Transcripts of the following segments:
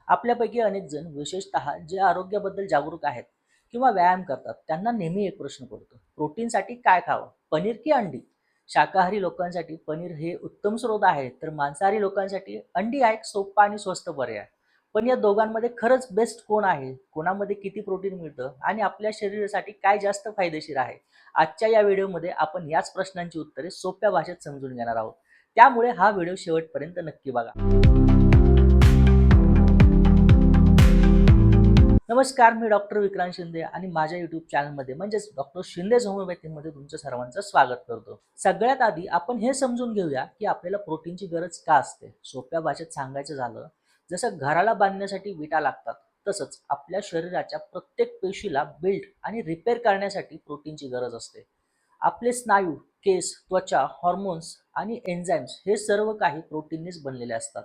आपल्यापैकी अनेक जण विशेषतः जे आरोग्याबद्दल जागरूक आहेत किंवा व्यायाम करतात त्यांना नेहमी एक प्रश्न पडतो, प्रोटीनसाठी काय खावं, पनीर की अंडी? शाकाहारी लोकांसाठी पनीर हे उत्तम स्रोत आहे, तर मांसाहारी लोकांसाठी अंडी हा एक सोपा आणि स्वस्त पर्याय. पण या दोघांमध्ये खरंच बेस्ट कोण आहे, कोणामध्ये किती प्रोटीन मिळतं आणि आपल्या शरीरासाठी काय जास्त फायदेशीर आहे? आजच्या या व्हिडिओमध्ये आपण याच प्रश्नांची उत्तरे सोप्या भाषेत समजून घेणार आहोत. त्यामुळे हा व्हिडिओ शेवटपर्यंत नक्की बघा. नमस्कार, मी डॉक्टर विक्रांत शिंदे आणि माझ्या यूट्यूब चॅनलमध्ये म्हणजेच डॉक्टर शिंदेज होमिओपॅथीमध्ये तुमचं सर्वांचं स्वागत करतो. सगळ्यात आधी आपण हे समजून घेऊया की आपल्याला प्रोटीनची गरज का असते. सोप्या भाषेत सांगायचं झालं, जसं घराला बांधण्यासाठी विटा लागतात, तसंच आपल्या शरीराच्या प्रत्येक पेशीला बिल्ड आणि रिपेअर करण्यासाठी प्रोटीनची गरज असते. आपले स्नायू, केस, त्वचा, हॉर्मोन्स आणि एन्झाईम्स हे सर्व काही प्रोटीननेच बनलेले असतात.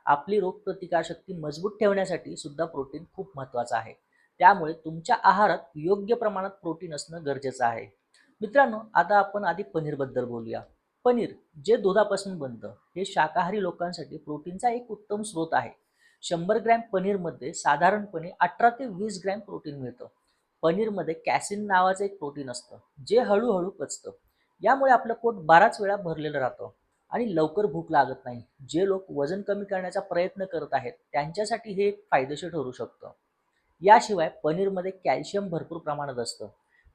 आपली रोगप्रतिकारशक्ती मजबूत ठेवण्यासाठी सुद्धा प्रोटीन खूप महत्त्वाचं आहे. त्यामुळे तुमच्या आहारात योग्य प्रमाणात प्रोटीन असणं गरजेचं आहे. मित्रांनो, आता आपण आधी पनीरबद्दल बोलूया. पनीर जे दुधापासून बनतं, हे शाकाहारी लोकांसाठी प्रोटीनचा एक उत्तम स्रोत आहे. 100 ग्रॅम पनीरमध्ये साधारणपणे 18 ते 20 ग्रॅम प्रोटीन मिळतं. पनीरमध्ये कॅसिन नावाचं एक प्रोटीन असतं, जे हळूहळू पचतं. यामुळे आपलं पोट बराच वेळा भरलेलं राहतं आणि लवकर भूक लागत नाही. जे लोक वजन कमी करण्याचा प्रयत्न करत आहेत त्यांच्यासाठी हे एक फायदेशीर ठरू शकतं. याशिवाय पनीरमध्ये कॅल्शियम भरपूर प्रमाणात असतं,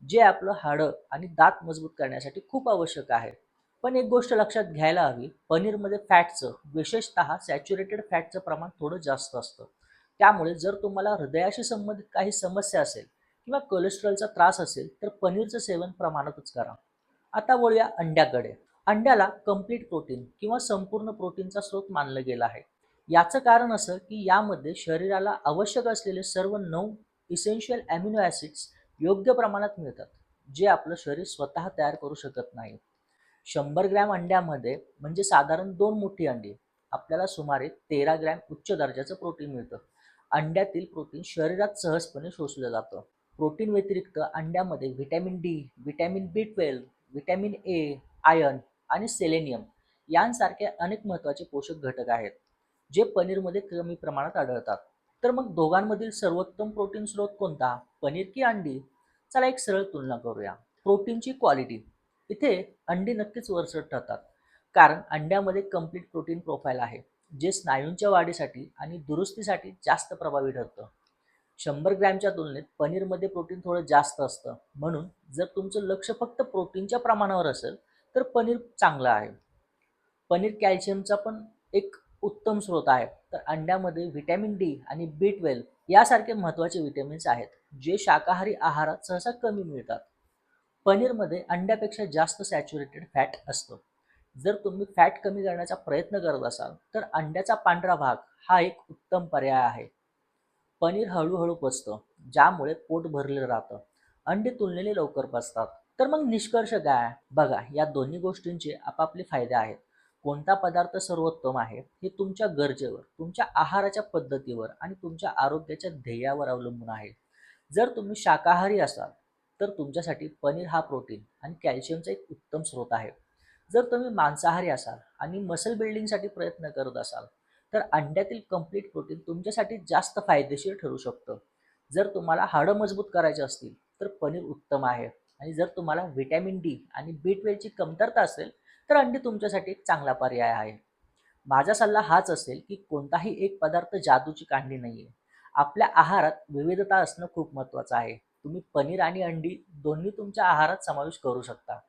जे आपलं हाडं आणि दात मजबूत करण्यासाठी खूप आवश्यक आहे. पण एक गोष्ट लक्षात घ्यायला हवी, पनीरमध्ये फॅटचं, विशेषतः सॅच्युरेटेड फॅटचं प्रमाण थोडं जास्त असतं. त्यामुळे जर तुम्हाला हृदयाशी संबंधित काही समस्या असेल किंवा कोलेस्ट्रॉलचा त्रास असेल तर पनीरचं सेवन प्रमाणातच करा. आता वळूया अंड्याकडे. अंड्याला कंप्लीट प्रोटीन किंवा संपूर्ण प्रोटीनचा स्रोत मानलं गेलं आहे. याचं कारण असं की यामध्ये शरीराला आवश्यक असलेले सर्व 9 इसेन्शियल अॅमिनो ॲसिड्स योग्य प्रमाणात मिळतात, जे आपलं शरीर स्वतः तयार करू शकत नाही. 100 ग्रॅम अंड्यामध्ये म्हणजे साधारण 2 मोठी अंडी आपल्याला सुमारे 13 ग्रॅम उच्च दर्जाचं प्रोटीन मिळतं. अंड्यातील प्रोटीन शरीरात सहजपणे शोषलं जातं. प्रोटीन व्यतिरिक्त अंड्यामध्ये vitamin D, vitamin B12, vitamin A, iron आणि सेलेनियम यांसारखे अनेक महत्त्वाचे पोषक घटक आहेत, जे पनीरमध्ये कमी प्रमाणात आढळतात. तर मग दोघांमधील सर्वोत्तम प्रोटीन स्रोत कोणता, पनीर की अंडी? चला एक सरळ तुलना करूया. प्रोटीनची क्वालिटी. इथे अंडी नक्कीच वरचढ ठरतात, कारण अंड्यामध्ये कंप्लीट प्रोटीन प्रोफाईल आहे, जे स्नायूंच्या वाढीसाठी आणि दुरुस्तीसाठी जास्त प्रभावी ठरतं. 100 ग्रॅमच्या तुलनेत पनीरमध्ये प्रोटीन थोडं जास्त असतं. म्हणून जर तुमचं लक्ष फक्त प्रोटीनच्या प्रमाणावर असेल तर पनीर चांगलं आहे. पनीर कॅल्शियमचा पण एक उत्तम स्रोत आहे, तर अंड्यामध्ये व्हिटॅमिन डी आणि B12 यासारखे महत्त्वाचे विटॅमिन्स आहेत, जे शाकाहारी आहारात सहसा कमी मिळतात. पनीरमध्ये अंड्यापेक्षा जास्त सॅच्युरेटेड फॅट असतं. जर तुम्ही फॅट कमी करण्याचा प्रयत्न करत असाल तर अंड्याचा पांढरा भाग हा एक उत्तम पर्याय आहे. पनीर हळूहळू पचतं, ज्यामुळे पोट भरलेलं राहतं. अंडी तुलनेने लवकर पचतात. तर मग निष्कर्ष काय? बघा, या दोन्ही गोष्टींचे आपापले फायदे आहेत. कोणता पदार्थ सर्वोत्तम आहे हे तुमच्या गरजेवर, तुमच्या आहाराच्या पद्धतीवर आणि तुमच्या आरोग्याच्या ध्येयावर अवलंबून आहे. जर तुम्ही शाकाहारी असाल तर तुमच्यासाठी पनीर हा प्रोटीन आणि कॅल्शियमचा एक उत्तम स्रोत आहे. जर तुम्ही मांसाहारी असाल आणि मसल बिल्डिंगसाठी प्रयत्न करत असाल तर अंड्यातील कंप्लीट प्रोटीन तुमच्यासाठी जास्त फायदेशीर ठरू शकतं. जर तुम्हाला हाडं मजबूत करायची असतील तर पनीर उत्तम आहे, आणि जर तुम्हाला व्हिटॅमिन डी आणि B12ची कमतरता असेल तर अंडी तुमच्यासाठी एक चांगला पर्याय आहे. माझा सल्ला हाच असेल की कोणताही एक पदार्थ जादूची कांडी नाहीये. आपल्या आहारात विविधता असणं खूप महत्त्वाचं आहे. तुम्ही पनीर आणि अंडी दोन्ही तुमच्या आहारात समावेश करू शकता.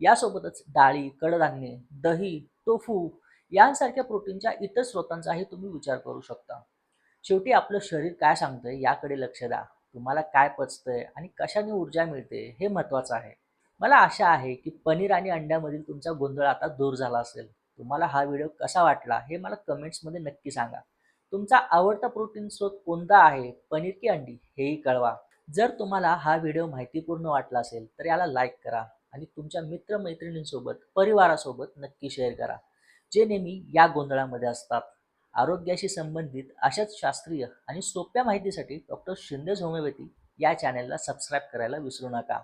यासोबतच डाळी, कडधान्ये, दही, टोफू यांसारख्या प्रोटीनच्या इतर स्रोतांचाही तुम्ही विचार करू शकता. शेवटी आपलं शरीर काय सांगतंय याकडे लक्ष द्या. तुम्हाला काय पचतंय आणि कशाने ऊर्जा मिळते हे महत्त्वाचं आहे. मला आशा आहे की पनीर आणि अंड्यामधील तुमचा गोंधळ आता दूर झाला असेल. तुम्हाला हा व्हिडिओ कसा वाटला हे मला कमेंट्समध्ये नक्की सांगा. तुमचा आवडता प्रोटीन स्रोत कोणता आहे, पनीर की अंडी, हेही कळवा. जर तुम्हाला हा व्हिडिओ माहितीपूर्ण वाटला असेल तर याला लाईक करा आणि तुमच्या मित्रमैत्रिणींसोबत, परिवारासोबत नक्की शेअर करा, जे नेहमी या गोंधळामध्ये असतात. आरोग्याशी संबंधित अशाच शास्त्रीय आणि सोप्या माहितीसाठी डॉक्टर शिंदेज होमिओपॅथी या चॅनलला सबस्क्राईब करायला विसरू नका.